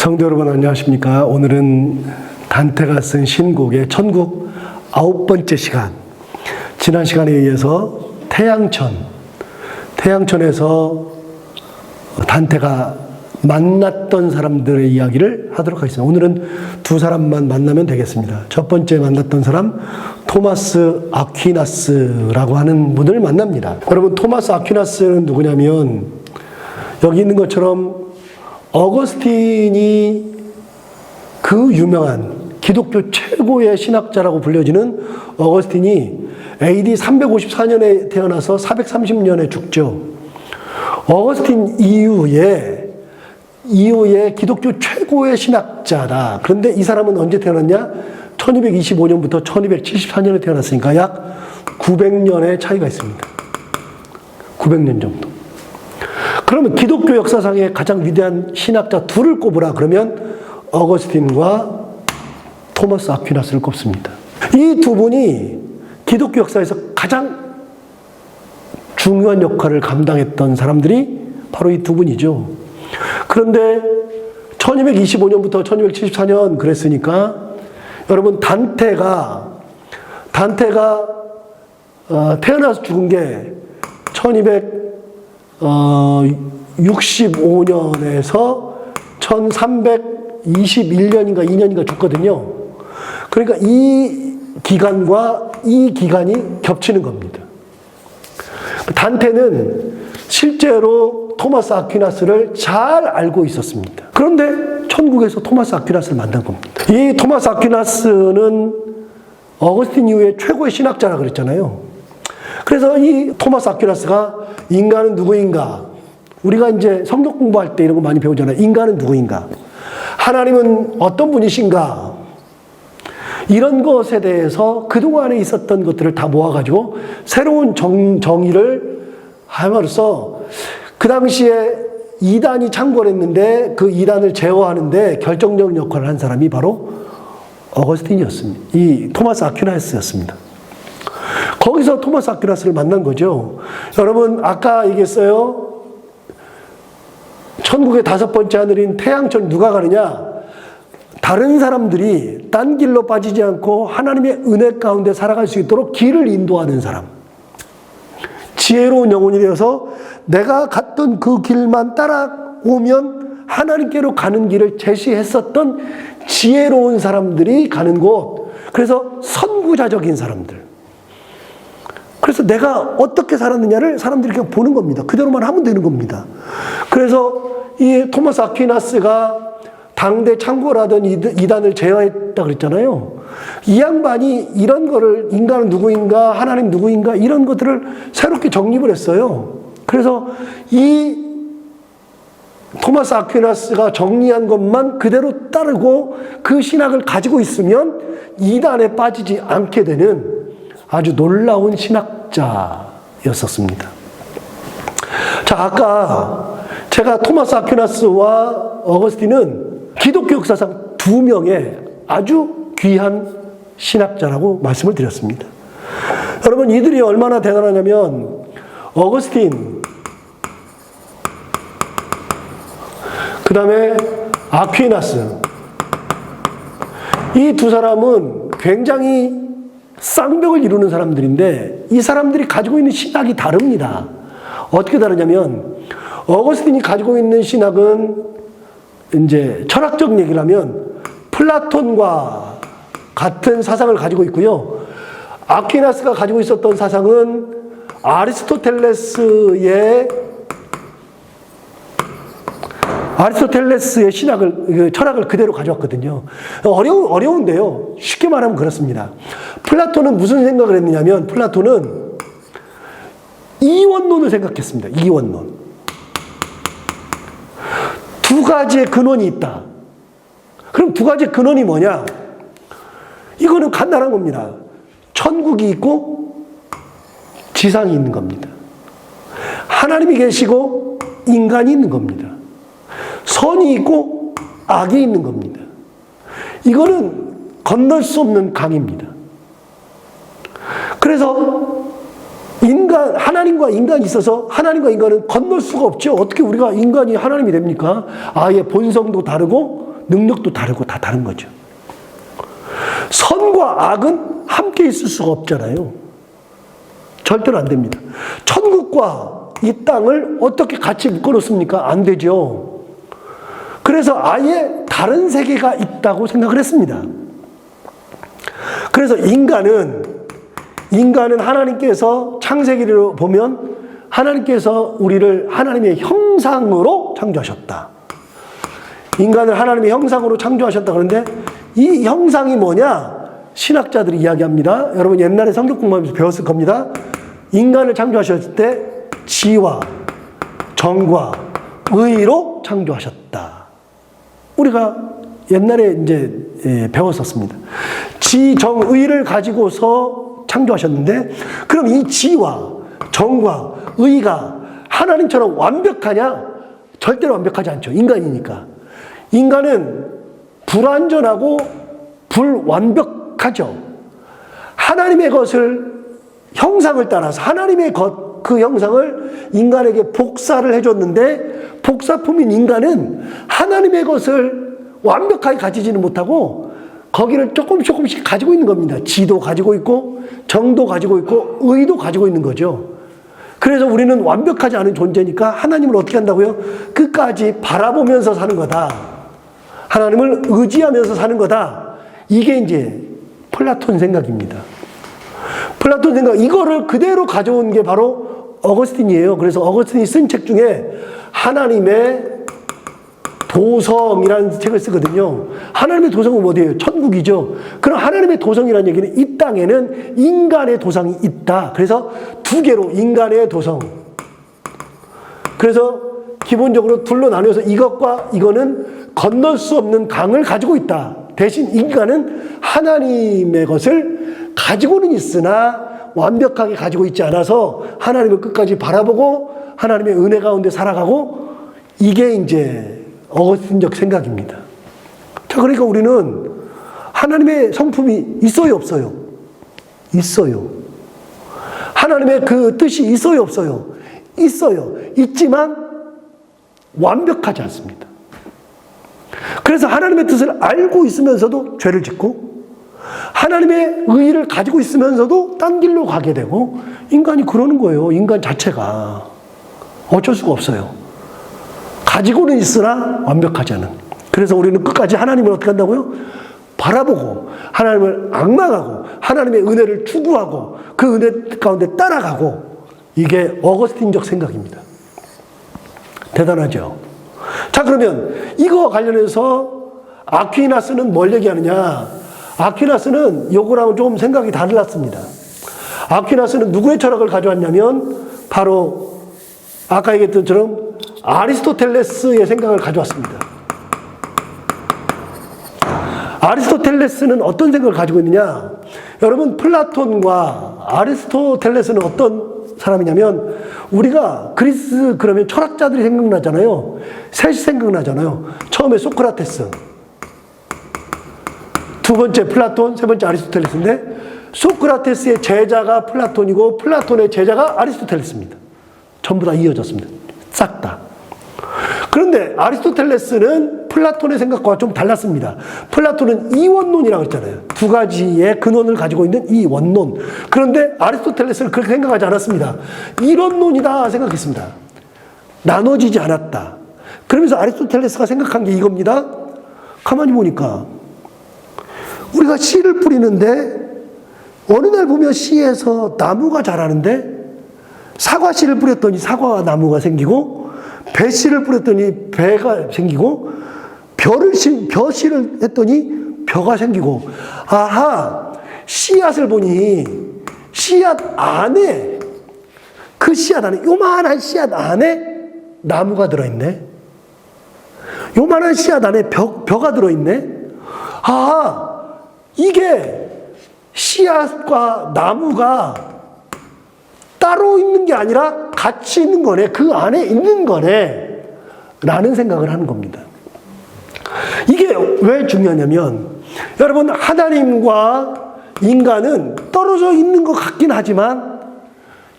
성도 여러분 안녕하십니까? 오늘은 단테가 쓴 신곡의 천국 9번째 시간. 지난 시간에 이어서 태양천에서 단테가 만났던 사람들의 이야기를 하도록 하겠습니다. 오늘은 두 사람만 만나면 되겠습니다. 첫 번째 만났던 사람 토마스 아퀴나스라고 하는 분을 만납니다. 여러분, 토마스 아퀴나스는 누구냐면 여기 있는 것처럼 어거스틴이 그 유명한 기독교 최고의 신학자라고 불려지는 어거스틴이 AD 354년에 태어나서 430년에 죽죠. 어거스틴 이후에 기독교 최고의 신학자다. 그런데 이 사람은 언제 태어났냐? 1225년부터 1274년에 태어났으니까 약 900년의 차이가 있습니다. 900년 정도. 그러면 기독교 역사상의 가장 위대한 신학자 둘을 꼽으라 그러면 어거스틴과 토마스 아퀴나스를 꼽습니다. 이 두 분이 기독교 역사에서 가장 중요한 역할을 감당했던 사람들이 바로 이 두 분이죠. 그런데 1225년부터 1274년 그랬으니까 여러분, 단테가 태어나서 죽은 게 1265년에서 1321년인가 2년인가 죽거든요. 그러니까 이 기간과 이 기간이 겹치는 겁니다. 단테는 실제로 토마스 아퀴나스를 잘 알고 있었습니다. 그런데 천국에서 토마스 아퀴나스를 만난 겁니다. 이 토마스 아퀴나스는 어거스틴 이후에 최고의 신학자라 그랬잖아요. 그래서 이 토마스 아퀴나스가 인간은 누구인가? 우리가 이제 성경 공부할 때 이런 거 많이 배우잖아요. 인간은 누구인가? 하나님은 어떤 분이신가? 이런 것에 대해서 그동안에 있었던 것들을 다 모아가지고 새로운 정의를 함으로써 그 당시에 이단이 창궐했는데 그 이단을 제어하는데 결정적 역할을 한 사람이 바로 어거스틴이었습니다. 이 토마스 아퀴나스였습니다. 거기서 토마스 아퀴나스를 만난 거죠. 여러분, 아까 얘기했어요. 천국의 5번째 하늘인 태양천 누가 가느냐? 다른 사람들이 딴 길로 빠지지 않고 하나님의 은혜 가운데 살아갈 수 있도록 길을 인도하는 사람. 지혜로운 영혼이 되어서 내가 갔던 그 길만 따라오면 하나님께로 가는 길을 제시했었던 지혜로운 사람들이 가는 곳. 그래서 선구자적인 사람들. 그래서 내가 어떻게 살았느냐를 사람들이 그냥 보는 겁니다. 그대로만 하면 되는 겁니다. 그래서 이 토마스 아퀴나스가 당대 창궐하던 이단을 제어했다 그랬잖아요. 이 양반이 이런 거를 인간은 누구인가, 하나님 누구인가 이런 것들을 새롭게 정립을 했어요. 그래서 이 토마스 아퀴나스가 정리한 것만 그대로 따르고 그 신학을 가지고 있으면 이단에 빠지지 않게 되는 아주 놀라운 신학자였었습니다. 자, 아까 제가 토마스 아퀴나스와 어거스틴은 기독교 역사상 두 명의 아주 귀한 신학자라고 말씀을 드렸습니다. 여러분, 이들이 얼마나 대단하냐면 어거스틴, 그 다음에 아퀴나스, 이 두 사람은 굉장히 쌍벽을 이루는 사람들인데 이 사람들이 가지고 있는 신학이 다릅니다. 어떻게 다르냐면 어거스틴이 가지고 있는 신학은 이제 철학적 얘기를 하면 플라톤과 같은 사상을 가지고 있고요. 아퀴나스가 가지고 있었던 사상은 아리스토텔레스의 철학을 그대로 가져왔거든요. 어려운데요. 쉽게 말하면 그렇습니다. 플라톤은 무슨 생각을 했느냐면 플라톤은 이원론을 생각했습니다. 이원론. 두 가지의 근원이 있다. 그럼 두 가지의 근원이 뭐냐? 이거는 간단한 겁니다. 천국이 있고 지상이 있는 겁니다. 하나님이 계시고 인간이 있는 겁니다. 선이 있고 악이 있는 겁니다. 이거는 건널 수 없는 강입니다. 그래서 하나님과 인간이 있어서 하나님과 인간은 건널 수가 없죠. 어떻게 우리가 인간이 하나님이 됩니까? 아예 본성도 다르고 능력도 다르고 다 다른 거죠. 선과 악은 함께 있을 수가 없잖아요. 절대로 안 됩니다. 천국과 이 땅을 어떻게 같이 묶어놓습니까? 안 되죠. 그래서 아예 다른 세계가 있다고 생각을 했습니다. 그래서 인간은 하나님께서 창세기로 보면 하나님께서 우리를 하나님의 형상으로 창조하셨다. 인간을 하나님의 형상으로 창조하셨다. 그런데 이 형상이 뭐냐? 신학자들이 이야기합니다. 여러분 옛날에 성경 공부하면서 배웠을 겁니다. 인간을 창조하셨을 때 지와 정과 의로 창조하셨다. 우리가 옛날에 이제 배웠었습니다. 지, 정, 의를 가지고서 창조하셨는데 그럼 이 지와 정과 의가 하나님처럼 완벽하냐? 절대로 완벽하지 않죠. 인간이니까. 인간은 불완전하고 불완벽하죠. 하나님의 것을 형상을 따라서 하나님의 그 형상을 인간에게 복사를 해줬는데 복사품인 인간은 하나님의 것을 완벽하게 가지지는 못하고 거기를 조금씩 가지고 있는 겁니다. 지도 가지고 있고 정도 가지고 있고 의도 가지고 있는 거죠. 그래서 우리는 완벽하지 않은 존재니까 하나님을 어떻게 한다고요? 끝까지 바라보면서 사는 거다. 하나님을 의지하면서 사는 거다. 이게 이제 플라톤 생각입니다. 플라톤 생각, 이거를 그대로 가져온 게 바로 어거스틴이에요. 그래서 어거스틴이 쓴 책 중에 하나님의 도성이라는 책을 쓰거든요. 하나님의 도성은 어디예요? 천국이죠. 그럼 하나님의 도성이라는 얘기는 이 땅에는 인간의 도성이 있다. 그래서 두 개로 인간의 도성. 그래서 기본적으로 둘로 나누어서 이것과 이거는 건널 수 없는 강을 가지고 있다. 대신 인간은 하나님의 것을 가지고는 있으나 완벽하게 가지고 있지 않아서 하나님을 끝까지 바라보고 하나님의 은혜 가운데 살아가고 이게 이제 어거스틴적 생각입니다. 자, 그러니까 우리는 하나님의 성품이 있어요, 없어요? 있어요. 하나님의 그 뜻이 있어요, 없어요? 있어요. 있지만 완벽하지 않습니다. 그래서 하나님의 뜻을 알고 있으면서도 죄를 짓고 하나님의 의의를 가지고 있으면서도 딴 길로 가게 되고 인간이 그러는 거예요. 인간 자체가 어쩔 수가 없어요. 가지고는 있으나 완벽하지 않은. 그래서 우리는 끝까지 하나님을 어떻게 한다고요? 바라보고 하나님을 앙망하고 하나님의 은혜를 추구하고 그 은혜 가운데 따라가고 이게 어거스틴적 생각입니다. 대단하죠? 자, 그러면 이거 관련해서 아퀴나스는 뭘 얘기하느냐? 아퀴나스는 요거랑은 좀 생각이 달랐습니다. 아퀴나스는 누구의 철학을 가져왔냐면 바로 아까 얘기했던 것처럼 아리스토텔레스의 생각을 가져왔습니다. 아리스토텔레스는 어떤 생각을 가지고 있느냐? 여러분, 플라톤과 아리스토텔레스는 어떤 사람이냐면 우리가 그리스 그러면 철학자들이 생각나잖아요. 셋이 생각나잖아요. 처음에 소크라테스, 두 번째 플라톤, 세 번째 아리스토텔레스인데 소크라테스의 제자가 플라톤이고 플라톤의 제자가 아리스토텔레스입니다. 전부 다 이어졌습니다. 싹 다. 그런데 아리스토텔레스는 플라톤의 생각과 좀 달랐습니다. 플라톤은 이원론이라고 했잖아요. 두 가지의 근원을 가지고 있는 이원론. 그런데 아리스토텔레스는 그렇게 생각하지 않았습니다. 이론론이다 생각했습니다. 나눠지지 않았다. 그러면서 아리스토텔레스가 생각한 게 이겁니다. 가만히 보니까 우리가 씨를 뿌리는데 어느 날 보면 씨에서 나무가 자라는데 사과씨를 뿌렸더니 사과 나무가 생기고 배씨를 뿌렸더니 배가 생기고 벼씨를 했더니 벼가 생기고 아하, 씨앗을 보니 씨앗 안에 그 씨앗 안에 요만한 씨앗 안에 나무가 들어있네. 요만한 씨앗 안에 벼가 들어있네. 아, 이게 씨앗과 나무가 따로 있는 게 아니라 같이 있는 거네. 그 안에 있는 거네. 라는 생각을 하는 겁니다. 이게 왜 중요하냐면 여러분, 하나님과 인간은 떨어져 있는 것 같긴 하지만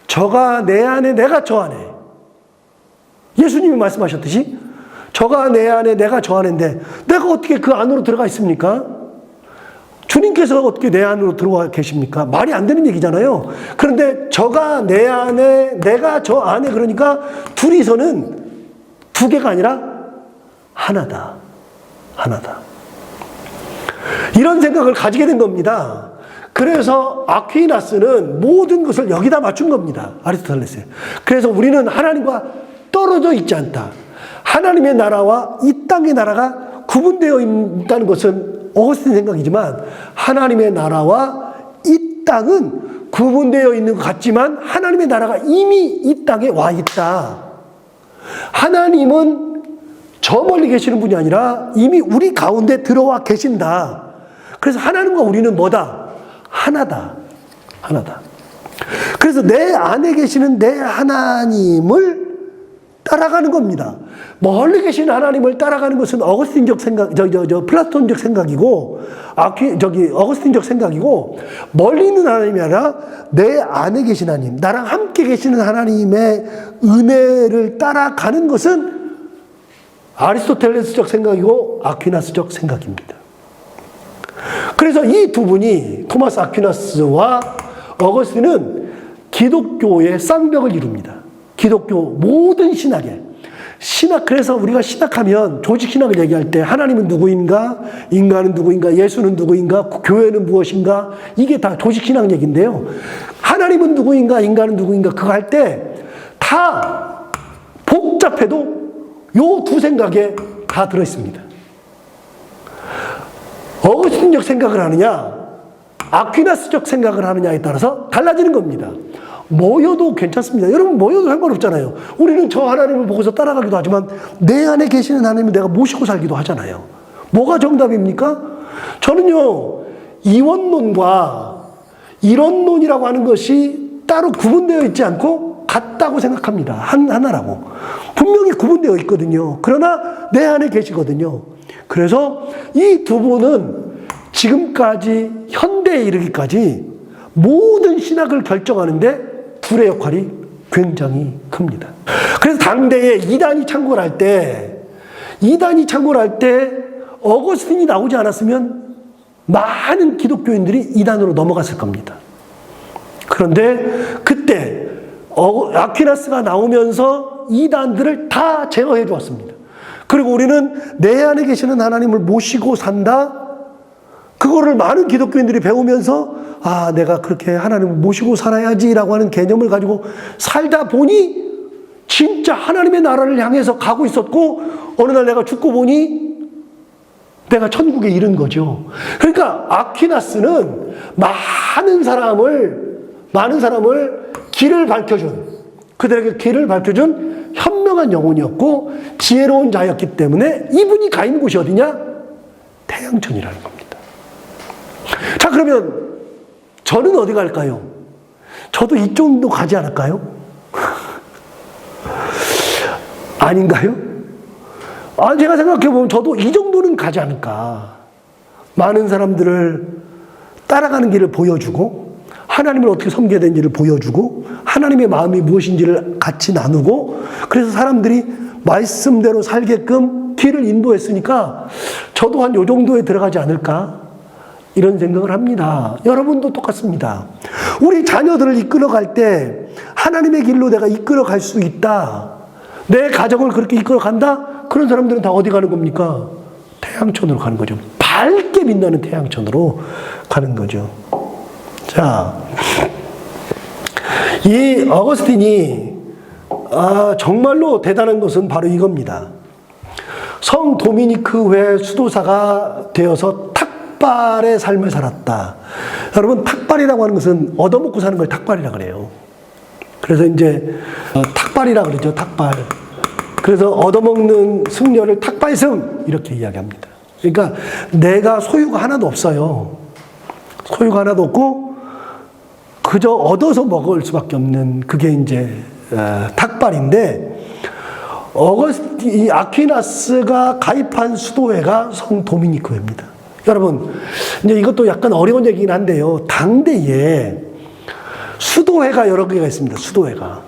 저가 내 안에 내가 저 안에 예수님이 말씀하셨듯이 저가 내 안에, 내가 저 안인데 내가 어떻게 그 안으로 들어가 있습니까? 주님께서 어떻게 내 안으로 들어와 계십니까? 말이 안 되는 얘기잖아요. 그런데 저가 내 안에, 내가 저 안에, 그러니까 둘이서는 두 개가 아니라 하나다. 하나다. 이런 생각을 가지게 된 겁니다. 그래서 아퀴나스는 모든 것을 여기다 맞춘 겁니다. 아리스토텔레스. 그래서 우리는 하나님과 떨어져 있지 않다. 하나님의 나라와 이 땅의 나라가 구분되어 있다는 것은 어거스틴 생각이지만, 하나님의 나라와 이 땅은 구분되어 있는 것 같지만 하나님의 나라가 이미 이 땅에 와 있다. 하나님은 저 멀리 계시는 분이 아니라 이미 우리 가운데 들어와 계신다. 그래서 하나님과 우리는 뭐다? 하나다. 하나다. 그래서 내 안에 계시는 내 하나님을 따라가는 겁니다. 멀리 계신 하나님을 따라가는 것은 어거스틴적 생각, 플라톤적 생각이고, 어거스틴적 생각이고, 멀리 있는 하나님이 아니라 내 안에 계신 하나님, 나랑 함께 계시는 하나님의 은혜를 따라가는 것은 아리스토텔레스적 생각이고 아퀴나스적 생각입니다. 그래서 이 두 분이, 토마스 아퀴나스와 어거스틴은 기독교의 쌍벽을 이룹니다. 기독교 모든 신학에. 그래서 우리가 신학하면, 조직 신학을 얘기할 때 하나님은 누구인가, 인간은 누구인가, 예수는 누구인가, 교회는 무엇인가, 이게 다 조직 신학 얘기인데요. 하나님은 누구인가, 인간은 누구인가, 그거 할 때 다 복잡해도 요 두 생각에 다 들어있습니다. 어거스틴적 생각을 하느냐, 아퀴나스적 생각을 하느냐에 따라서 달라지는 겁니다. 모여도 괜찮습니다. 여러분, 모여도 상관없잖아요. 우리는 저 하나님을 보고서 따라가기도 하지만 내 안에 계시는 하나님을 내가 모시고 살기도 하잖아요. 뭐가 정답입니까? 저는요, 이원론과 이론론이라고 하는 것이 따로 구분되어 있지 않고 같다고 생각합니다. 하나라고. 분명히 구분되어 있거든요. 그러나 내 안에 계시거든요. 그래서 이 두 분은 지금까지 현대에 이르기까지 모든 신학을 결정하는데 둘의 역할이 굉장히 큽니다. 그래서 당대에 이단이 창궐 할 때 어거스틴이 나오지 않았으면 많은 기독교인들이 이단으로 넘어갔을 겁니다. 그런데 그때 아퀴나스가 나오면서 이단들을 다 제어해 주었습니다. 그리고 우리는 내 안에 계시는 하나님을 모시고 산다. 그거를 많은 기독교인들이 배우면서, 아, 내가 그렇게 하나님을 모시고 살아야지라고 하는 개념을 가지고 살다 보니 진짜 하나님의 나라를 향해서 가고 있었고, 어느 날 내가 죽고 보니 내가 천국에 이른 거죠. 그러니까 아퀴나스는 많은 사람을 길을 밝혀준, 그들에게 길을 밝혀준 현명한 영혼이었고 지혜로운 자였기 때문에 이분이 가 있는 곳이 어디냐? 태양천이라는 겁니다. 자, 그러면 저는 어디 갈까요? 저도 이쪽도 가지 않을까요? 아닌가요? 제가 생각해보면 저도 이 정도는 가지 않을까. 많은 사람들을 따라가는 길을 보여주고, 하나님을 어떻게 섬겨야 되는지를 보여주고, 하나님의 마음이 무엇인지를 같이 나누고, 그래서 사람들이 말씀대로 살게끔 길을 인도했으니까 저도 한 요 정도에 들어가지 않을까, 이런 생각을 합니다. 여러분도 똑같습니다. 우리 자녀들을 이끌어갈 때 하나님의 길로 내가 이끌어갈 수 있다, 내 가정을 그렇게 이끌어간다, 그런 사람들은 다 어디 가는 겁니까? 태양천으로 가는 거죠. 밝게 빛나는 태양천으로 가는 거죠. 자, 이 어거스틴이 정말로 대단한 것은 바로 이겁니다. 성 도미니크 회 수도사가 되어서 탁발의 삶을 살았다. 여러분, 탁발이라고 하는 것은 얻어먹고 사는 걸 탁발이라 그래요. 그래서 이제 탁발이라 그러죠. 탁발. 그래서 얻어먹는 승려를 탁발승 이렇게 이야기합니다. 그러니까 내가 소유가 하나도 없어요. 소유가 하나도 없고 그저 얻어서 먹을 수밖에 없는, 그게 이제 탁발인데, 이 아퀴나스가 가입한 수도회가 성 도미니크회입니다. 여러분, 이제 이것도 약간 어려운 얘기긴 한데요. 당대에 수도회가 여러 개가 있습니다. 수도회가.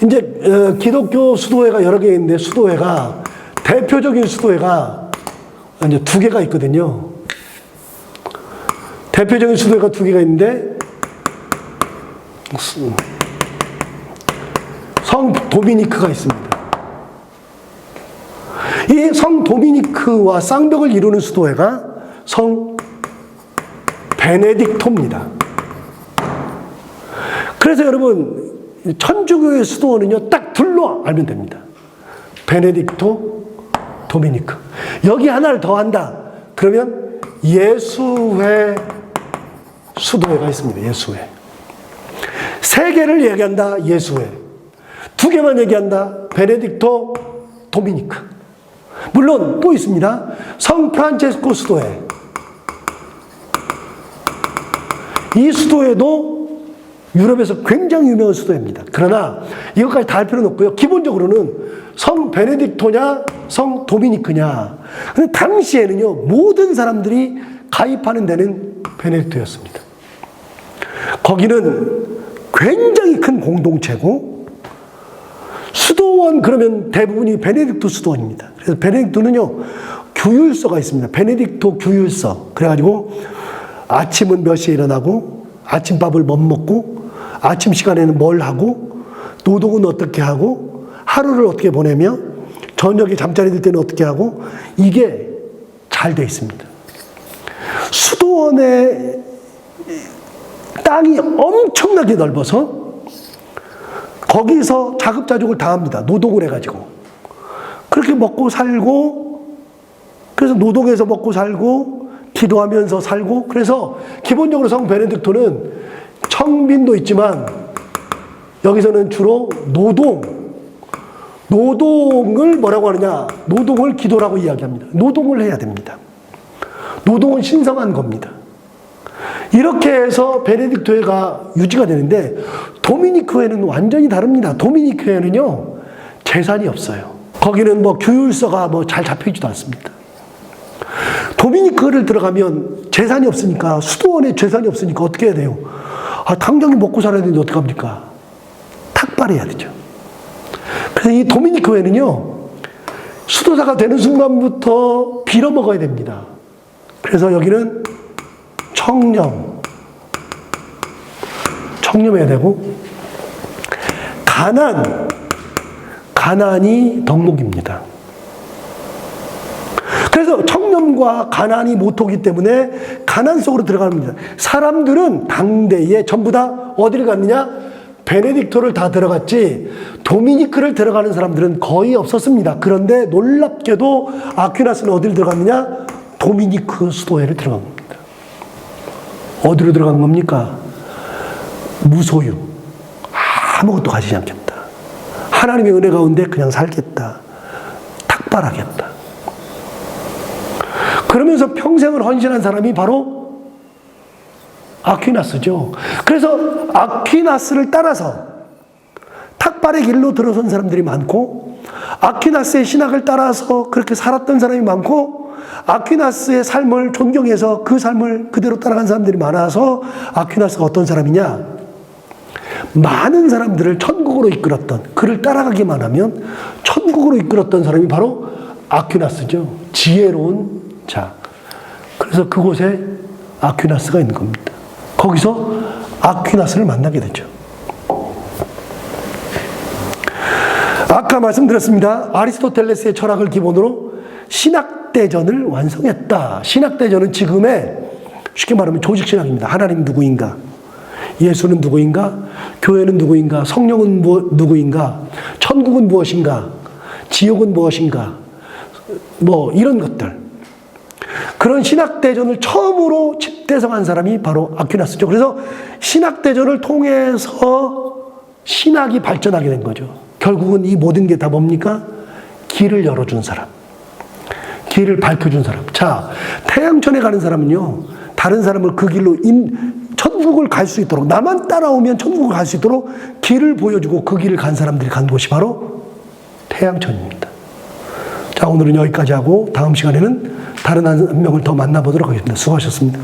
이제 기독교 수도회가 여러 개 있는데, 수도회가 대표적인 수도회가 이제 두 개가 있거든요. 대표적인 수도회가 두 개가 있는데, 성 도미니크가 있습니다. 이 성 도미니크와 쌍벽을 이루는 수도회가 성 베네딕토입니다. 그래서 여러분, 천주교의 수도원은요, 딱 둘로 알면 됩니다. 베네딕토, 도미니크. 여기 하나를 더 한다. 그러면 예수회 수도회가 있습니다. 예수회. 세 개를 얘기한다. 예수회. 두 개만 얘기한다. 베네딕토, 도미니크. 물론 또 있습니다. 성 프란체스코 수도회. 이 수도회도 유럽에서 굉장히 유명한 수도회입니다. 그러나 이것까지 다 할 필요는 없고요. 기본적으로는 성 베네딕토냐 성 도미니크냐. 근데 당시에는요, 모든 사람들이 가입하는 데는 베네딕토였습니다. 거기는 굉장히 큰 공동체고, 수도원 그러면 대부분이 베네딕토 수도원입니다. 그래서 베네딕토는요, 규율서가 있습니다. 베네딕토 규율서. 그래가지고 아침은 몇 시에 일어나고, 아침밥을 뭐 먹고, 아침 시간에는 뭘 하고, 노동은 어떻게 하고, 하루를 어떻게 보내며, 저녁에 잠자리 들 때는 어떻게 하고, 이게 잘 돼 있습니다. 수도원의 땅이 엄청나게 넓어서 거기서 자급자족을 당합니다. 노동을 해가지고. 그렇게 먹고 살고, 그래서 노동해서 먹고 살고, 기도하면서 살고, 그래서 기본적으로 성 베네딕토는 청빈도 있지만 여기서는 주로 노동을 뭐라고 하느냐, 노동을 기도라고 이야기합니다. 노동을 해야 됩니다. 노동은 신성한 겁니다. 이렇게 해서 베네딕토회가 유지가 되는데, 도미니크회는 완전히 다릅니다. 도미니크회는요, 재산이 없어요. 거기는 뭐 규율서가 뭐 잘 잡혀있지도 않습니다. 도미니크를 들어가면 재산이 없으니까, 수도원에 재산이 없으니까 어떻게 해야 돼요? 당장에 먹고 살아야 되는데 어떡합니까? 탁발해야 되죠. 그래서 이 도미니크회는요, 수도사가 되는 순간부터 빌어먹어야 됩니다. 그래서 여기는 청렴해야 되고, 가난이 덕목입니다. 그래서 청렴과 가난이 모토기 때문에 가난 속으로 들어갑니다. 사람들은 당대에 전부 다 어디를 갔느냐? 베네딕토를 다 들어갔지, 도미니크를 들어가는 사람들은 거의 없었습니다. 그런데 놀랍게도 아퀴나스는 어디를 들어갔느냐? 도미니크 수도회를 들어간 겁니다. 어디로 들어간 겁니까? 무소유. 아무것도 가지지 않겠다. 하나님의 은혜 가운데 그냥 살겠다. 탁발하겠다. 그러면서 평생을 헌신한 사람이 바로 아퀴나스죠. 그래서 아퀴나스를 따라서 탁발의 길로 들어선 사람들이 많고, 아퀴나스의 신학을 따라서 그렇게 살았던 사람이 많고, 아퀴나스의 삶을 존경해서 그 삶을 그대로 따라간 사람들이 많아서, 아퀴나스가 어떤 사람이냐? 많은 사람들을 천국으로 이끌었던, 그를 따라가기만 하면 천국으로 이끌었던 사람이 바로 아퀴나스죠. 지혜로운 자. 그래서 그곳에 아퀴나스가 있는 겁니다. 거기서 아퀴나스를 만나게 되죠. 아까 말씀드렸습니다. 아리스토텔레스의 철학을 기본으로 신학대전을 완성했다. 신학대전은 지금의 쉽게 말하면 조직신학입니다. 하나님 누구인가? 예수는 누구인가? 교회는 누구인가? 성령은 누구인가? 천국은 무엇인가? 지옥은 무엇인가? 뭐 이런 것들. 그런 신학대전을 처음으로 집대성한 사람이 바로 아퀴나스죠. 그래서 신학대전을 통해서 신학이 발전하게 된 거죠. 결국은 이 모든 게 다 뭡니까? 길을 열어준 사람. 길을 밝혀준 사람. 자, 태양천에 가는 사람은요, 다른 사람을 그 길로 천국을 갈 수 있도록, 나만 따라오면 천국을 갈 수 있도록 길을 보여주고 그 길을 간 사람들이 간 곳이 바로 태양천입니다. 자, 오늘은 여기까지 하고 다음 시간에는 다른 한 명을 더 만나보도록 하겠습니다. 수고하셨습니다.